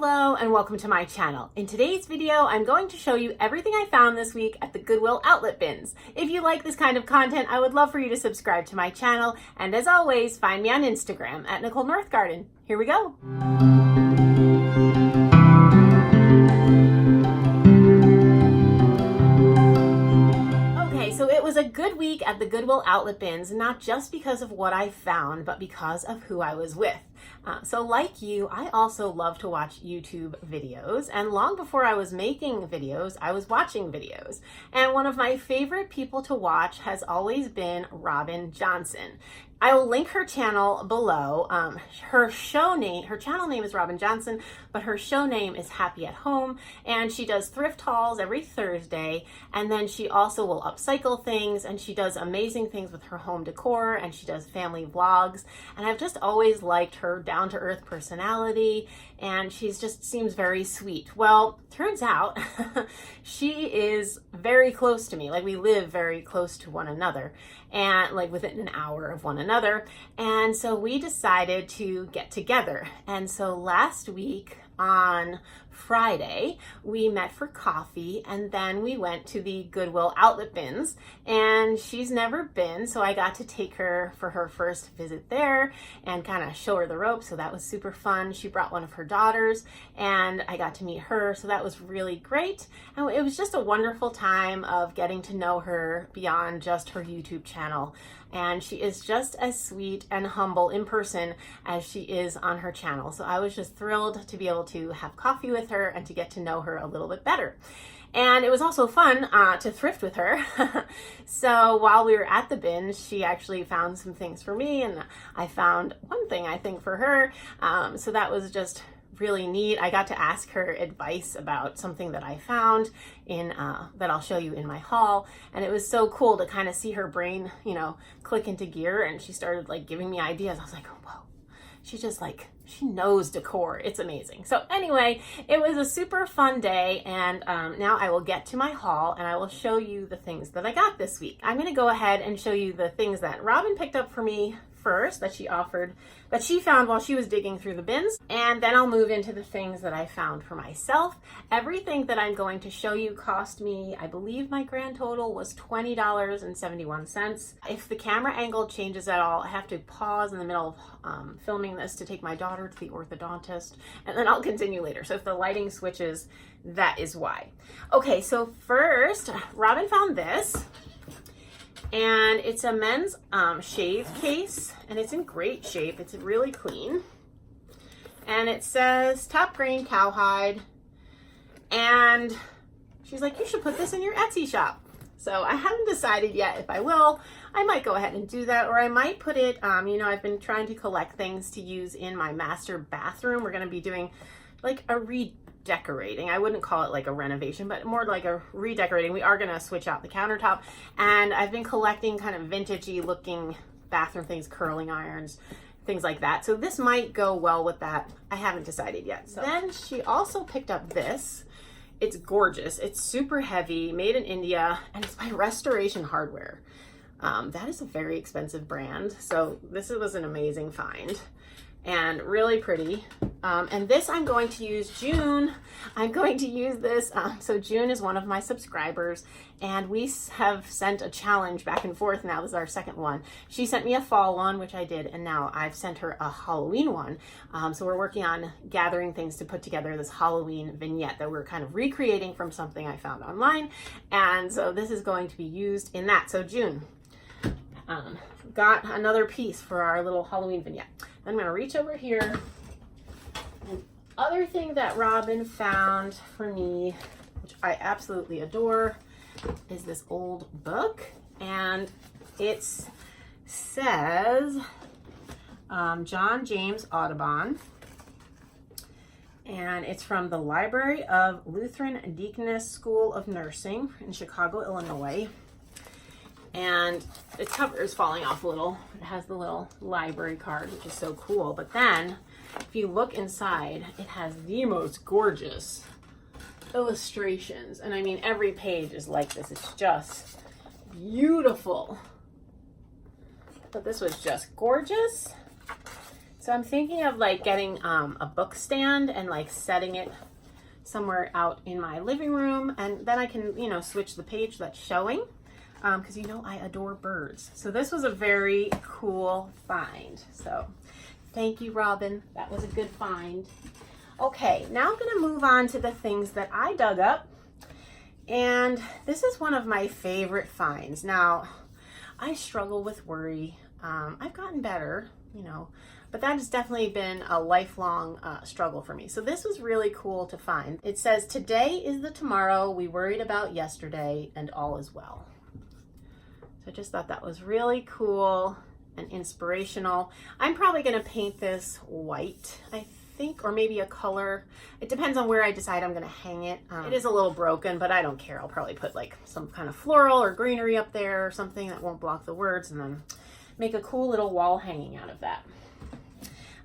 Hello and welcome to my channel. In today's video, I'm going to show you everything I found this week at the Goodwill outlet bins. If you like this kind of content, I would love for you to subscribe to my channel. And as always, find me on Instagram at Nicole Northgarden. Here we go. So it was a good week at the Goodwill outlet bins, not just because of what I found, but because of who I was with. So like you, I also love to watch YouTube videos, and long before I was making videos, I was watching videos. And one of my favorite people to watch has always been Robin Johnson. I will link her channel below. Her channel name is Robin Johnson, but her show name is Happy at Home, and she does thrift hauls every Thursday, and then she also will upcycle things, and she does amazing things with her home decor, and she does family vlogs, and I've just always liked her down-to-earth personality, and she's just seems very sweet. Well, turns out she is very close to me. Like, we live very close to one another, and like within an hour of one another. And so we decided to get together. And so last week on Friday, we met for coffee, and then we went to the Goodwill outlet bins, and she's never been, so I got to take her for her first visit there and kind of show her the ropes. So that was super fun. She brought one of her daughters, and I got to meet her, so that was really great. And it was just a wonderful time of getting to know her beyond just her YouTube channel. And she is just as sweet and humble in person as she is on her channel. So I was just thrilled to be able to have coffee with her and to get to know her a little bit better. And it was also fun to thrift with her. So while we were at the bin, she actually found some things for me, and I found one thing I think for her. So that was just really neat. I got to ask her advice about something that I found in that I'll show you in my haul, and it was so cool to kind of see her brain, click into gear, and she started like giving me ideas. I was like, oh, whoa, she just like, she knows decor. It's amazing. So anyway, it was a super fun day, and now I will get to my haul and I will show you the things that I got this week. I'm going to go ahead and show you the things that Robin picked up for me first, that she found while she was digging through the bins, and then I'll move into the things that I found for myself. Everything that I'm going to show you cost me, I believe my grand total was $20.71. If the camera angle changes at all, I have to pause in the middle of filming this to take my daughter to the orthodontist, and then I'll continue later. So if the lighting switches, that is why. Okay, so first, Robin found this. And it's a men's shave case, and it's in great shape. It's really clean. And it says top grain cowhide. And she's like, you should put this in your Etsy shop. So I haven't decided yet if I will. I might go ahead and do that, or I might put it, I've been trying to collect things to use in my master bathroom. We're going to be doing like a redecorating. I wouldn't call it like a renovation, but more like a redecorating. We are going to switch out the countertop, and I've been collecting kind of vintagey looking bathroom things, curling irons, things like that. So this might go well with that. I haven't decided yet. So then she also picked up this. It's gorgeous. It's super heavy, made in India, and it's by Restoration Hardware. That is a very expensive brand. So this was an amazing find. And really pretty. And this I'm going to use June. I'm going to use this. So June is one of my subscribers, and we have sent a challenge back and forth. Now this is our second one. She sent me a fall one, which I did, and now I've sent her a Halloween one. So we're working on gathering things to put together this Halloween vignette that we're kind of recreating from something I found online. And so this is going to be used in that. So June got another piece for our little Halloween vignette. I'm going to reach over here. And other thing that Robin found for me, which I absolutely adore, is this old book. And it says John James Audubon. And it's from the Library of Lutheran Deaconess School of Nursing in Chicago, Illinois. And its cover is falling off a little. It has the little library card, which is so cool. But then, if you look inside, it has the most gorgeous illustrations. And I mean, every page is like this. It's just beautiful. But this was just gorgeous. It's So I'm thinking of like getting a book stand and like setting it somewhere out in my living room, and then I can, you know, switch the page that's showing, because you know I adore birds. So this was a very cool find. So thank you, Robin. That was a good find. Okay, now I'm gonna move on to the things that I dug up. And this is one of my favorite finds. Now, I struggle with worry. I've gotten better, you know, but that has definitely been a lifelong struggle for me. So this was really cool to find. It says, "Today is the tomorrow we worried about yesterday, and all is well." So I just thought that was really cool and inspirational. I'm probably gonna paint this white, I think, or maybe a color. It depends on where I decide I'm gonna hang it. It is a little broken, but I don't care. I'll probably put like some kind of floral or greenery up there or something that won't block the words, and then make a cool little wall hanging out of that.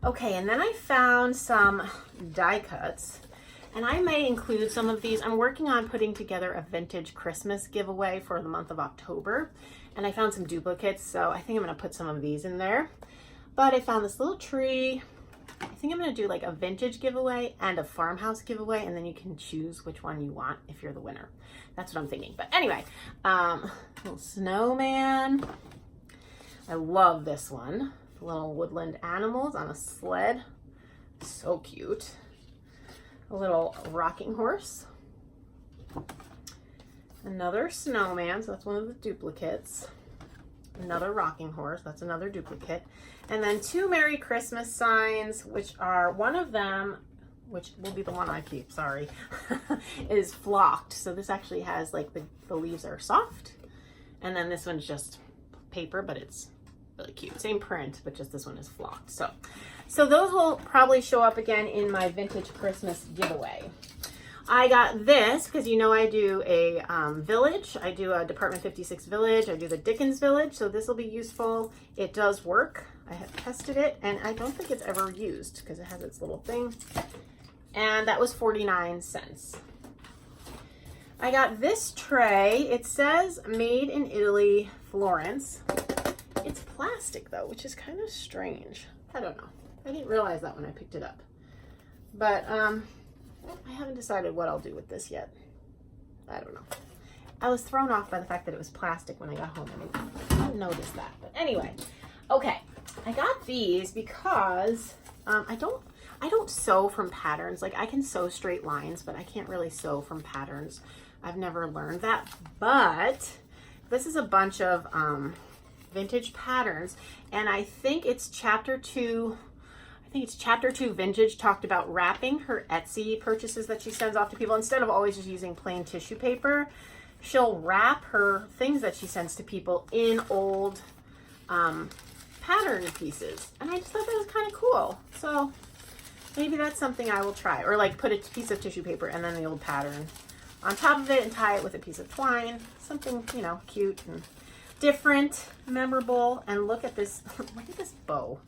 Okay, and then I found some die cuts, and I may include some of these. I'm working on putting together a vintage Christmas giveaway for the month of October, and I found some duplicates, so I think I'm gonna put some of these in there. But I found this little tree. I think I'm gonna do like a vintage giveaway and a farmhouse giveaway, and then you can choose which one you want if you're the winner. That's what I'm thinking. But anyway, little snowman. I love this one. Little woodland animals on a sled. So cute. A little rocking horse. Another snowman, so that's one of the duplicates. Another rocking horse, that's another duplicate. And then two Merry Christmas signs, which are, one of them, which will be the one I keep, sorry, is flocked. So this actually has like the leaves are soft. And then this one's just paper, but it's really cute. Same print, but just this one is flocked. So those will probably show up again in my vintage Christmas giveaway. I got this because you know I do a village. I do a Department 56 village. I do the Dickens village. So this will be useful. It does work. I have tested it, and I don't think it's ever used because it has its little thing. And that was 49 cents. I got this tray. It says made in Italy, Florence. It's plastic though, which is kind of strange. I don't know. I didn't realize that when I picked it up. But I haven't decided what I'll do with this yet. I don't know. I was thrown off by the fact that it was plastic when I got home. I didn't notice that. But anyway, okay. I got these because I don't sew from patterns. Like I can sew straight lines, but I can't really sew from patterns. I've never learned that. But this is a bunch of vintage patterns, and I think it's chapter 2. I think it's chapter 2 vintage talked about wrapping her Etsy purchases that she sends off to people. Instead of always just using plain tissue paper, she'll wrap her things that she sends to people in old pattern pieces, and I just thought that was kind of cool. So maybe that's something I will try, or like put a piece of tissue paper and then the old pattern on top of it and tie it with a piece of twine. Something, you know, cute and different, memorable. And look at this, look at this bow.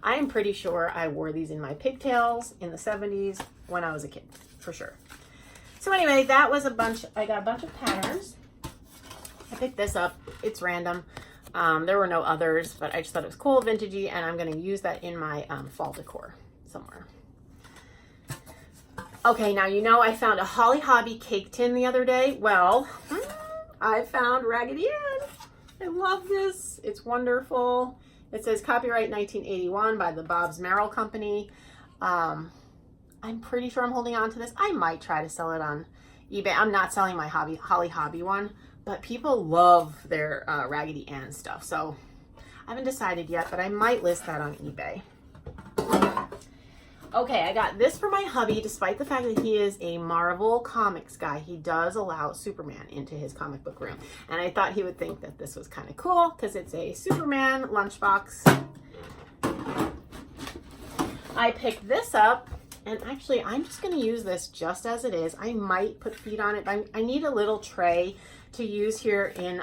I am pretty sure I wore these in my pigtails in the 70s when I was a kid, for sure. So anyway, that was a bunch, I got a bunch of patterns. I picked this up, it's random. There were no others, but I just thought it was cool, vintagey, and I'm gonna use that in my fall decor somewhere. Okay, now you know I found a Holly Hobbie cake tin the other day. Well, I found Raggedy Ann. I love this. It's wonderful. It says copyright 1981 by the Bobbs Merrill Company. I'm pretty sure I'm holding on to this. I might try to sell it on eBay. I'm not selling my Holly Hobbie one, but people love their Raggedy Ann stuff. So I haven't decided yet, but I might list that on eBay. Okay, I got this for my hubby. Despite the fact that he is a Marvel Comics guy, he does allow Superman into his comic book room. And I thought he would think that this was kind of cool because it's a Superman lunchbox. I picked this up, and actually I'm just going to use this just as it is. I might put feet on it, but I need a little tray to use here in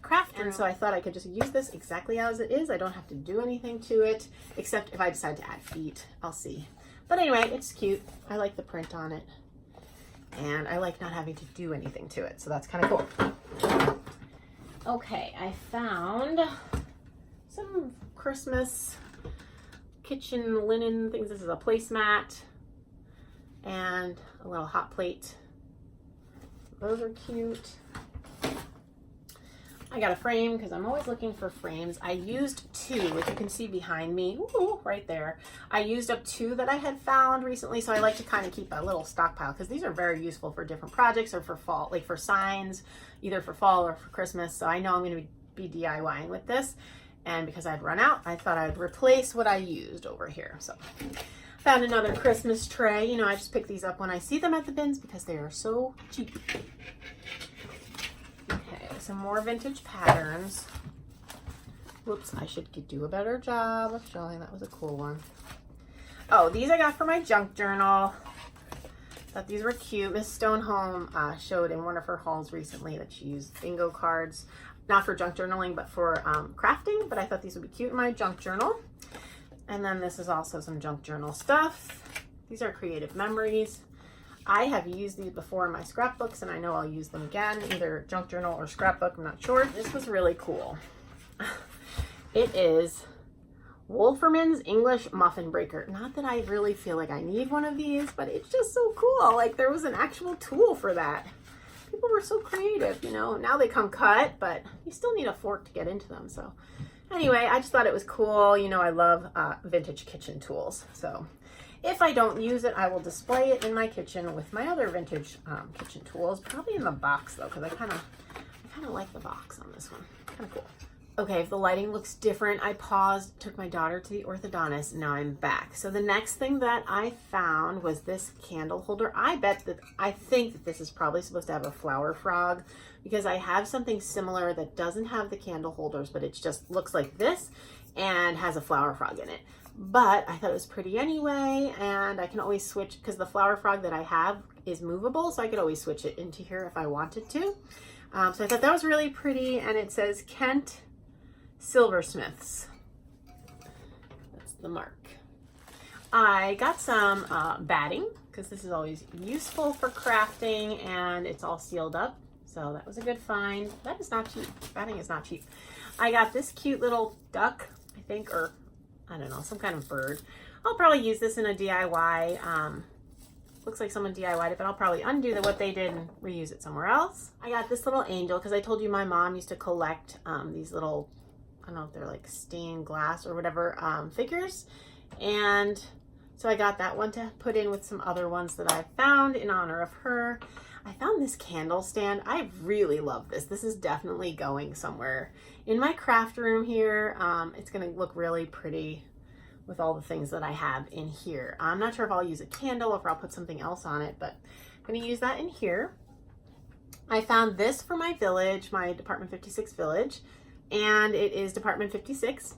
craft room. And so I thought I could just use this exactly as it is. I don't have to do anything to it, except if I decide to add feet. I'll see. But anyway, it's cute. I like the print on it. And I like not having to do anything to it. So that's kind of cool. Okay, I found some Christmas kitchen linen things. This is a placemat and a little hot plate. Those are cute. I got a frame because I'm always looking for frames. I used 2, which you can see behind me, ooh, right there. I used up 2 that I had found recently, so I like to kind of keep a little stockpile because these are very useful for different projects or for fall, like for signs, either for fall or for Christmas. So I know I'm going to be DIYing with this, and because I'd run out, I thought I'd replace what I used over here. So found another Christmas tray. You know, I just pick these up when I see them at the bins because they are so cheap. Some more vintage patterns. Whoops, I should do a better job of showing. That was a cool one. Oh, these I got for my junk journal. Thought these were cute. Miss Stonehome showed in one of her hauls recently that she used bingo cards, not for junk journaling, but for crafting. But I thought these would be cute in my junk journal. And then this is also some junk journal stuff. These are creative memories. I have used these before in my scrapbooks, and I know I'll use them again, either junk journal or scrapbook, I'm not sure. This was really cool. It is Wolferman's English Muffin Breaker. Not that I really feel like I need one of these, but it's just so cool. Like, there was an actual tool for that. People were so creative, you know. Now they come cut, but you still need a fork to get into them. So anyway, I just thought it was cool. You know, I love vintage kitchen tools. So if I don't use it, I will display it in my kitchen with my other vintage kitchen tools. Probably in the box though, because I kind of like the box on this one. Kind of cool. Okay, if the lighting looks different, I paused, took my daughter to the orthodontist, now I'm back. So the next thing that I found was this candle holder. I think that this is probably supposed to have a flower frog because I have something similar that doesn't have the candle holders, but it just looks like this and has a flower frog in it. But I thought it was pretty anyway, and I can always switch because the flower frog that I have is movable, so I could always switch it into here if I wanted to. So I thought that was really pretty, and it says Kent Silversmiths. That's the mark. I got some batting because this is always useful for crafting, and it's all sealed up, so that was a good find. That is not cheap. Batting is not cheap. I got this cute little duck, I think, or I don't know, some kind of bird. I'll probably use this in a DIY. Looks like someone DIY'd it, but I'll probably undo what they did and reuse it somewhere else. I got this little angel because I told you my mom used to collect these little, I don't know if they're like stained glass or whatever, figures. And so I got that one to put in with some other ones that I found in honor of her. I found this candle stand. I really love this. This is definitely going somewhere in my craft room here. It's going to look really pretty with all the things that I have in here. I'm not sure if I'll use a candle or if I'll put something else on it, but I'm going to use that in here. I found this for my village, my Department 56 village, and it is Department 56.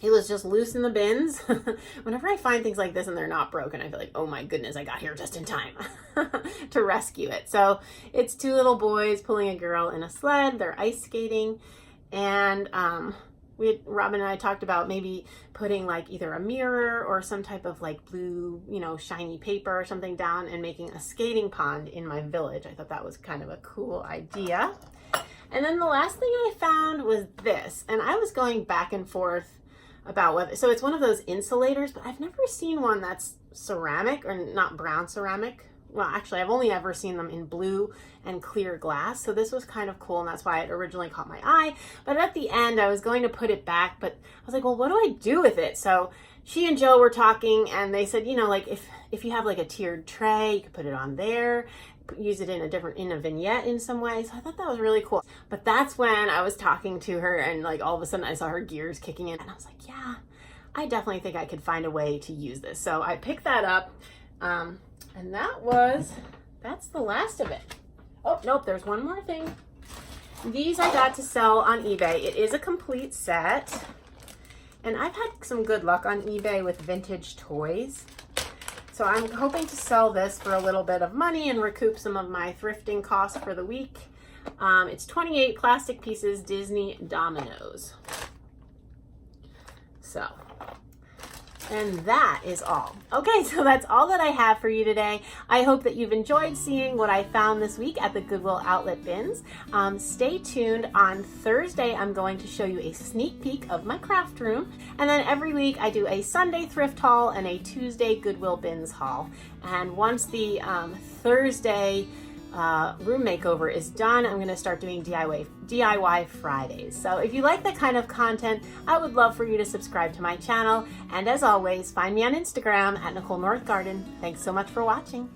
It was just loose in the bins. Whenever I find things like this and they're not broken, I feel like, oh my goodness, I got here just in time to rescue it. So it's 2 little boys pulling a girl in a sled. They're ice skating. And Robin and I talked about maybe putting like either a mirror or some type of like blue, you know, shiny paper or something down and making a skating pond in my village. I thought that was kind of a cool idea. And then the last thing I found was this. And I was going back and forth about whether, so it's one of those insulators, but I've never seen one that's ceramic or not brown ceramic. Well, actually, I've only ever seen them in blue and clear glass. So this was kind of cool, and that's why it originally caught my eye. But at the end, I was going to put it back, but I was like, well, what do I do with it? So she and Joe were talking, and they said, you know, like if you have like a tiered tray, you could put it on there, use it in a vignette in some way. So I thought that was really cool. But that's when I was talking to her, and like all of a sudden I saw her gears kicking in, and I was like, yeah, I definitely think I could find a way to use this. So I picked that up. And that's the last of it. Oh, nope, there's one more thing. These I got to sell on eBay. It is a complete set. And I've had some good luck on eBay with vintage toys. So I'm hoping to sell this for a little bit of money and recoup some of my thrifting costs for the week. It's 28 plastic pieces Disney dominoes. So And that is all. Okay, so that's all that I have for you today. I hope that you've enjoyed seeing what I found this week at the Goodwill outlet bins. Stay tuned. On Thursday, I'm going to show you a sneak peek of my craft room. And then every week I do a Sunday thrift haul and a Tuesday Goodwill bins haul. And once the Thursday room makeover is done, I'm going to start doing DIY Fridays. So if you like that kind of content, I would love for you to subscribe to my channel. And as always, find me on Instagram at Nicole North Garden. Thanks so much for watching.